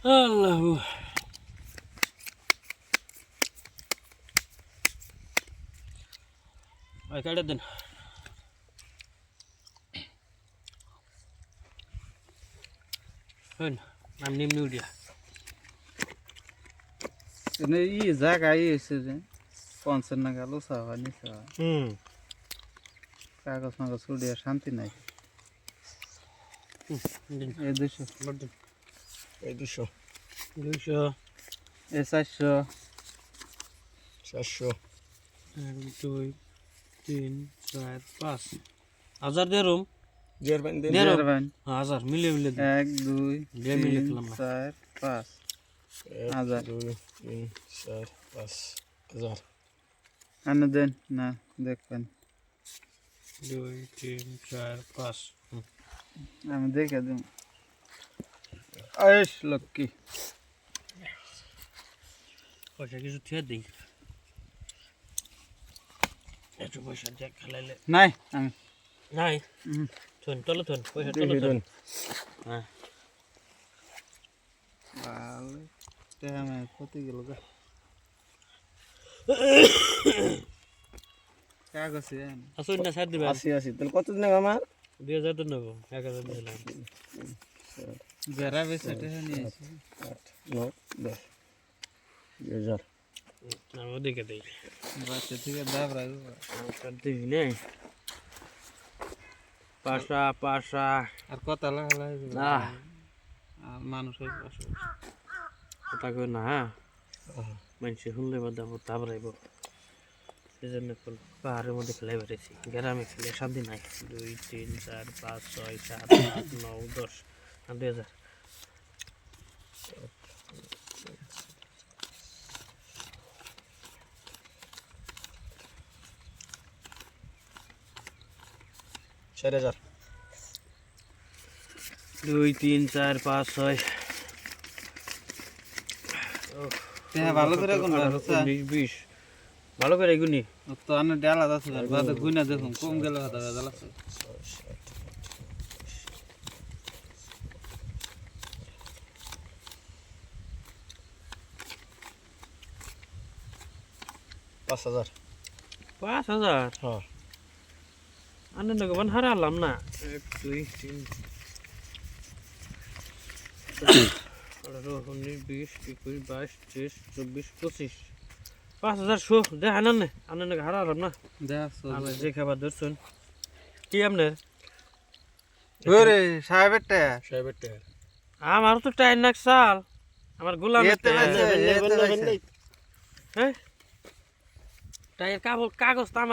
আল্লাহ ভাই কাটে দেন হন নাম নিম্নি উঠিয়া ই জায়গায় এসে যে পঞ্চান্ন না গেল সাহা নিচা কাগজ মাগজ উড়িয়া শান্তি নাই এই 200 এই 200 200 এই 400 400 1 2 3 4 5 1000 দে রুম জের বান দেন দেন দেন 1000 মিলে মিলে 1 2 দিয়ে মিলে 3 খেলাম না 4 5 1 1000 2 3 4 5 1000 আনে দেন না দেখবেন 2 3 4 5 আমি দেখে দিম আইস লক্কি পয়সা কিছু থিয়া দিই একটু পয়সা দেখ খেলাইলে নাই আমি নাই থন চলো থন পয়সা চলো থন হ্যাঁ ভালো টাইমে কত গেল গা কাগজ আসুন না স্যার দিবেন 80 80 তাহলে কত দিন আমার 2000 তো নেবো 1000 দিলাম যারা বেশি টাকা নিয়েছে 8 9 10 2000 আমি দেখে দিই বাচ্চা থেকে দাব রাখবো আমি দিই নে পাশা পাশা আর কত লাগা না আর মানুষ হয়ে পাশে কথা কই না হ্যাঁ মানুষে শুনলে বাদ দাম তাবরাইব সেজন্য কোন পাহাড়ের মধ্যে খেলাই বেড়েছি গ্রামে খেলে শান্তি নাই 2 3 4 5 6 7 8 9 10 আর 2000 4000 2 3 4 5 6 হ্যাঁ ভালো করে কোন 20 ভালো করে গুনি তো আনে ডালা আছে আর বাদ গুইনা দেখুন কম গেল হাতে ডালা আছে 5000 5000 হ্যাঁ আনন্দ গবন হারালাম না 1 2 3 18 19 20 21 22 23 24 25 5000 শো দে আনন্দ হারালাম না দেখ আমি যে খাবার ধরছুন কি আপনার ওরে সাহেবের টা সাহেবের টাকা আমার তো টাইম নাক সাল আমার গোলাম এতে আছে হ্যাঁ টাইর কাগজ তো আমার